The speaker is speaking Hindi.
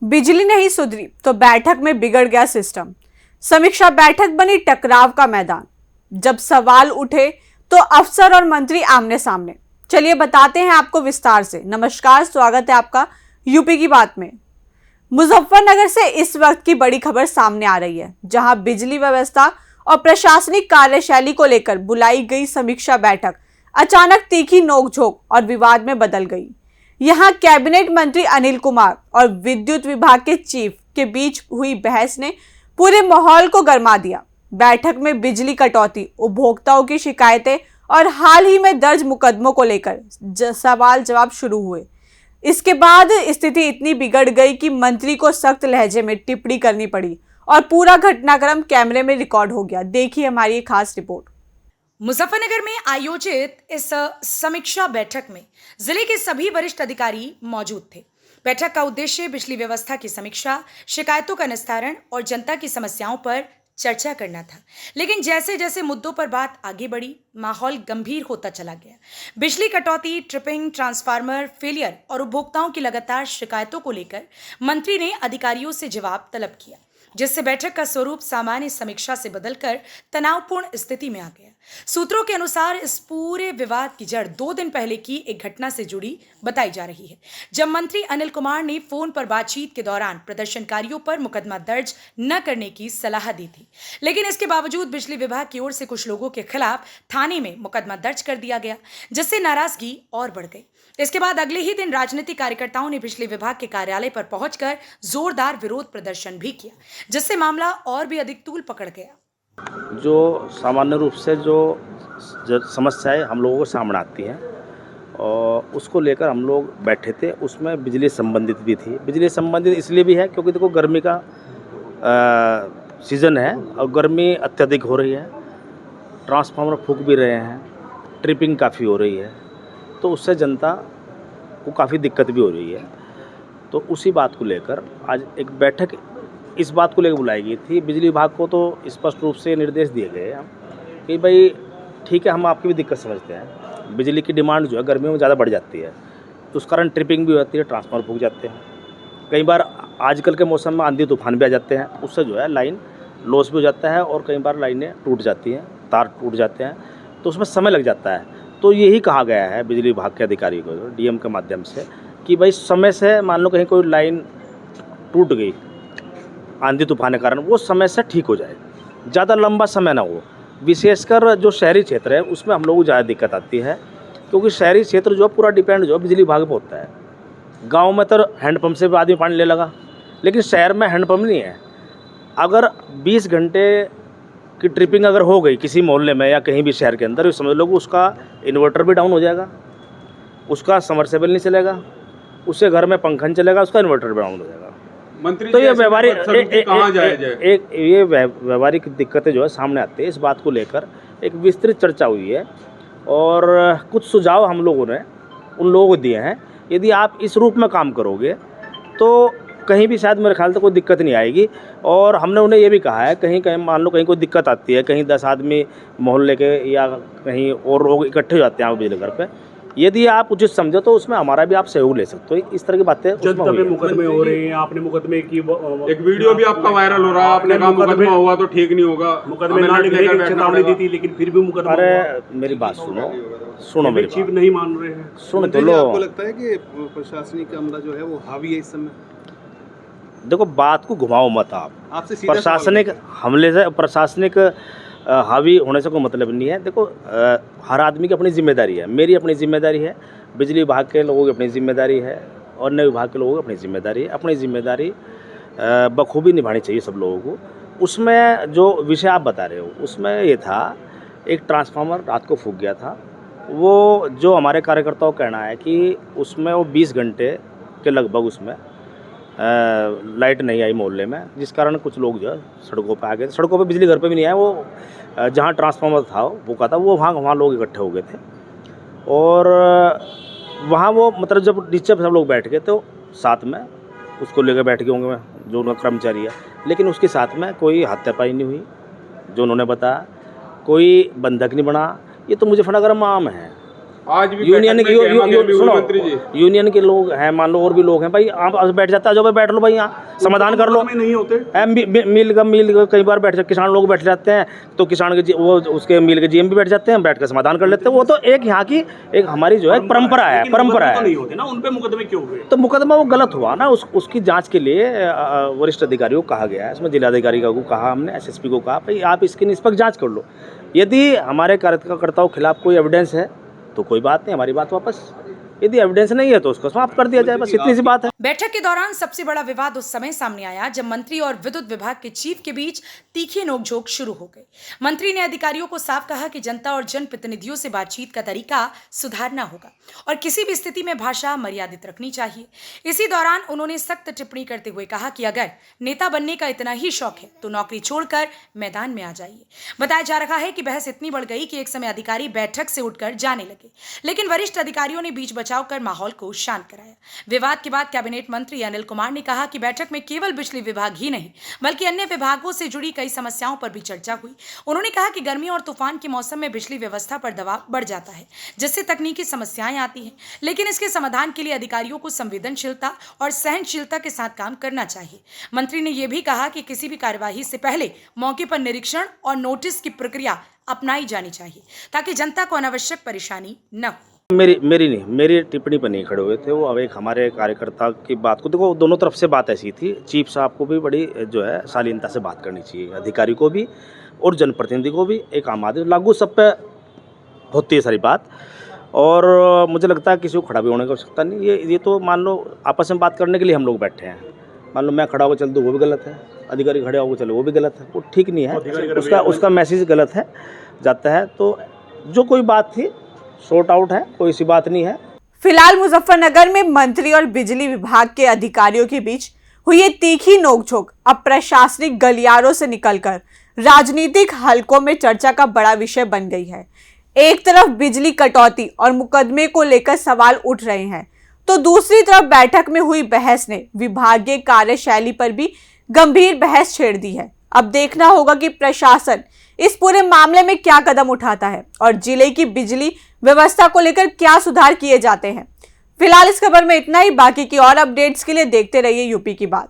बिजली नहीं सुधरी तो बैठक में बिगड़ गया सिस्टम। समीक्षा बैठक बनी टकराव का मैदान। जब सवाल उठे तो अफसर और मंत्री आमने सामने। चलिए बताते हैं आपको विस्तार से। नमस्कार, स्वागत है आपका यूपी की बात में। मुजफ्फरनगर से इस वक्त की बड़ी खबर सामने आ रही है, जहां बिजली व्यवस्था और प्रशासनिक कार्यशैली को लेकर बुलाई गई समीक्षा बैठक अचानक तीखी नोकझोंक और विवाद में बदल गई। यहां कैबिनेट मंत्री अनिल कुमार और विद्युत विभाग के चीफ के बीच हुई बहस ने पूरे माहौल को गर्मा दिया। बैठक में बिजली कटौती, उपभोक्ताओं की शिकायतें और हाल ही में दर्ज मुकदमों को लेकर सवाल जवाब शुरू हुए। इसके बाद स्थिति इतनी बिगड़ गई कि मंत्री को सख्त लहजे में टिप्पणी करनी पड़ी और पूरा घटनाक्रम कैमरे में रिकॉर्ड हो गया। देखिए हमारी एक खास रिपोर्ट। मुजफ्फरनगर में आयोजित इस समीक्षा बैठक में जिले के सभी वरिष्ठ अधिकारी मौजूद थे। बैठक का उद्देश्य बिजली व्यवस्था की समीक्षा, शिकायतों का निस्तारण और जनता की समस्याओं पर चर्चा करना था। लेकिन जैसे जैसे मुद्दों पर बात आगे बढ़ी, माहौल गंभीर होता चला गया। बिजली कटौती, ट्रिपिंग, ट्रांसफार्मर फेलियर और उपभोक्ताओं की लगातार शिकायतों को लेकर मंत्री ने अधिकारियों से जवाब तलब किया, जिससे बैठक का स्वरूप सामान्य समीक्षा से बदलकर तनावपूर्ण स्थिति में आ गया। सूत्रों के अनुसार इस पूरे विवाद की जड़ 2 दिन पहले की एक घटना से जुड़ी बताई जा रही है, जब मंत्री अनिल कुमार ने फोन पर बातचीत के दौरान प्रदर्शनकारियों पर मुकदमा दर्ज न करने की सलाह दी थी। लेकिन इसके बावजूद बिजली विभाग की ओर से कुछ लोगों के खिलाफ थाने में मुकदमा दर्ज कर दिया गया, जिससे नाराजगी और बढ़ गई। इसके बाद अगले ही दिन राजनीतिक कार्यकर्ताओं ने बिजली विभाग के कार्यालय पर पहुंचकर जोरदार विरोध प्रदर्शन भी किया, जिससे मामला और भी अधिक तूल पकड़ गया। जो सामान्य रूप से जो समस्याएं हम लोगों को सामने आती हैं और उसको लेकर हम लोग बैठे थे, उसमें बिजली संबंधित भी थी। बिजली संबंधित इसलिए भी है क्योंकि देखो गर्मी का सीज़न है और गर्मी अत्यधिक हो रही है, ट्रांसफार्मर फूंक भी रहे हैं, ट्रिपिंग काफ़ी हो रही है, तो उससे जनता को काफ़ी दिक्कत भी हो रही है। तो उसी बात को लेकर आज एक बैठक इस बात को लेकर बुलाई गई थी। बिजली विभाग को तो स्पष्ट रूप से निर्देश दिए गए हैं कि भाई ठीक है, हम आपकी भी दिक्कत समझते हैं। बिजली की डिमांड जो है गर्मियों में ज़्यादा बढ़ जाती है, तो उस कारण ट्रिपिंग भी होती है, ट्रांसफार्मर फूंक जाते हैं। कई बार आजकल के मौसम में आंधी तूफान भी आ जाते हैं, उससे जो है लाइन लॉस भी हो जाता है और कई बार लाइनें टूट जाती हैं, तार टूट जाते हैं, तो उसमें समय लग जाता है। तो यही कहा गया है बिजली विभाग के अधिकारी को डीएम के माध्यम से कि भाई समय से, मान लो कहीं कोई लाइन टूट गई आंधी तूफान के कारण, वो समय से ठीक हो जाए, ज़्यादा लंबा समय ना हो। विशेषकर जो शहरी क्षेत्र है उसमें हम लोगों को ज़्यादा दिक्कत आती है, क्योंकि शहरी क्षेत्र जो पूरा डिपेंड जो बिजली विभाग पर होता है। गांव में तो हैंडपम्प से भी आदमी पानी ले लगा, लेकिन शहर में हैंडपम्प नहीं है। अगर 20 घंटे की ट्रिपिंग अगर हो गई किसी मोहल्ले में या कहीं भी शहर के अंदर, समझ लो उसका इन्वर्टर भी डाउन हो जाएगा, उसका समरसेबल नहीं चलेगा, उससे घर में पंखा नहीं चलेगा, उसका इन्वर्टर भी डाउन हो जाएगा। मंत्री तो ये व्यवहारिक दिक्कतें जो है सामने आती है। इस बात को लेकर एक विस्तृत चर्चा हुई है और कुछ सुझाव हम लोगों ने उन लोगों को दिए हैं। यदि आप इस रूप में काम करोगे तो कहीं भी शायद मेरे ख्याल से कोई दिक्कत नहीं आएगी। और हमने उन्हें ये भी कहा है, कहीं कहीं मान लो कहीं कोई दिक्कत आती है, कहीं 10 आदमी मोहल्ले के या कहीं और लोग इकट्ठे हो जाते हैं बिजली घर पे, यदि आप उचित समझो तो उसमें हमारा भी आप सहयोग ले सकते हो। इस तरह की बातें जनता पे मुकदमे हो रहे हैं, आपने मुकदमे की एक वीडियो भी आपका वायरल हो रहा है, आपने कहा मुकदमा हुआ तो ठीक नहीं होगा, मुकदमे ना लिखने की चेतावनी दी थी, लेकिन फिर भी मुकदमा। अरे मेरी बात सुनो मेरी चीफ नहीं मान रहे हैं। सुनो तो लो, आपको लगता है कि प्रशासनिक अमला जो है वो हावी है इस समय? देखो बात को घुमाओ मत आप। आपसे प्रशासनिक हमले से, प्रशासनिक हावी होने से कोई मतलब नहीं है। देखो हर आदमी की अपनी जिम्मेदारी है, मेरी अपनी जिम्मेदारी है, बिजली विभाग के लोगों की अपनी जिम्मेदारी है और अन्य विभाग के लोगों की अपनी जिम्मेदारी है। अपनी जिम्मेदारी बखूबी निभानी चाहिए सब लोगों को। उसमें जो विषय आप बता रहे हो उसमें ये था, एक ट्रांसफार्मर रात को फूंक गया था। वो जो हमारे कार्यकर्ताओं का कहना है कि उसमें वो 20 घंटे के लगभग उसमें लाइट नहीं आई मोहल्ले में, जिस कारण कुछ लोग जो है सड़कों पे आ गए। सड़कों पे बिजली घर पे भी नहीं आए, वो जहाँ ट्रांसफार्मर था वो का था वो वहाँ लोग इकट्ठे हो गए थे और वहाँ वो मतलब जब नीचे सब लोग बैठ गए तो साथ में उसको लेकर बैठ गए होंगे जो उनका कर्मचारी है, लेकिन उसके साथ में कोई हाथापाई नहीं हुई जो उन्होंने बताया, कोई बंधक नहीं बना। ये तो मुजफ्फरनगर में आम है, आज भी यूनियन बैठक के में कहमा कहमी हुई सुनो, मंत्री जी। यूनियन के लोग हैं, मान लो और भी लोग हैं भाई, आप बैठ जाते हैं, जो बैठ लो भाई, यहाँ समाधान कर लो। में नहीं होते मिल का कई बार बैठ जाते, किसान लोग बैठ जाते हैं, तो किसान के वो उसके मिल के जीएम भी बैठ जाते हैं, बैठ कर समाधान कर लेते हैं। वो तो एक यहाँ की एक हमारी जो है परंपरा है, परंपरा तो है। नहीं होते ना, उन पे मुकदमे क्यों हुए? तो मुकदमा वो गलत हुआ ना, उसकी जांच के लिए वरिष्ठ अधिकारियों को कहा गया है। इसमें जिलाधिकारी को कहा हमने, एसएसपी को कहा भाई आप इसकी निष्पक्ष जांच कर लो। यदि हमारे कार्यकर्ताओं के खिलाफ कोई एविडेंस है तो कोई बात नहीं, हमारी बात वापस। यदि एविडेंस नहीं है तो उसको समाप्त कर दिया जाए, बस इतनी सी बात है। बैठक के दौरान सबसे बड़ा विवाद उस समय सामने आया जब मंत्री और विद्युत विभाग के चीफ के बीच तीखी नोकझोंक शुरू हो गई। मंत्री ने अधिकारियों को साफ कहा कि जनता और जनप्रतिनिधियों से बातचीत का तरीका सुधारना होगा और किसी भी स्थिति में भाषा मर्यादित रखनी चाहिए। इसी दौरान उन्होंने सख्त टिप्पणी करते हुए कहा कि अगर नेता बनने का इतना ही शौक है तो नौकरी छोड़कर मैदान में आ जाइए। बताया जा रहा है कि बहस इतनी बढ़ गई कि एक समय अधिकारी बैठक से उठकर जाने लगे, लेकिन वरिष्ठ अधिकारियों ने बीच बचाव कर माहौल को शांत कराया। विवाद के बाद कैबिनेट मंत्री अनिल कुमार ने कहा कि बैठक में केवल बिजली विभाग ही नहीं बल्कि अन्य विभागों से जुड़ी कई समस्याओं पर भी चर्चा हुई। उन्होंने कहा कि गर्मी और तूफान के मौसम में बिजली व्यवस्था पर दबाव बढ़ जाता है, जिससे तकनीकी समस्याएं आती हैं, लेकिन इसके समाधान के लिए अधिकारियों को संवेदनशीलता और सहनशीलता के साथ काम करना चाहिए। मंत्री ने यह भी कहा कि किसी भी कार्यवाही से पहले मौके पर निरीक्षण और नोटिस की प्रक्रिया अपनाई जानी चाहिए ताकि जनता को अनावश्यक परेशानी न हो। मेरी टिप्पणी पर नहीं खड़े हुए थे वो। अब एक हमारे कार्यकर्ता की बात को देखो, दोनों तरफ से बात ऐसी थी। चीफ साहब को भी बड़ी जो है शालीनता से बात करनी चाहिए, अधिकारी को भी और जनप्रतिनिधि को भी। एक आम आदमी लागू सब पे होती है सारी बात, और मुझे लगता है किसी को खड़ा भी होने की आवश्यकता नहीं। ये तो मान लो आपस में बात करने के लिए हम लोग बैठे हैं। मान लो मैं खड़ा होकर चल दूँ वो भी गलत है, अधिकारी खड़े होकर चले वो भी गलत है, वो ठीक नहीं है। उसका मैसेज गलत है जाता है। तो जो कोई बात थी सॉर्ट आउट है, कोई सी बात नहीं है। फिलहाल मुजफ्फरनगर में मंत्री और बिजली विभाग के अधिकारियों के बीच हुई ये तीखी नोकझोंक अब प्रशासनिक गलियारों से निकलकर राजनीतिक हलकों में चर्चा का बड़ा विषय बन गई है। एक तरफ बिजली कटौती और मुकदमे को लेकर सवाल उठ रहे हैं, तो दूसरी तरफ बैठक में हुई बहस ने विभागीय कार्यशैली पर भी गंभीर बहस छेड़ दी है। अब देखना होगा कि प्रशासन इस पूरे मामले में क्या कदम उठाता है और जिले की बिजली व्यवस्था को लेकर क्या सुधार किए जाते हैं। फिलहाल इस खबर में इतना ही। बाकी की और अपडेट्स के लिए देखते रहिए यूपी की बात।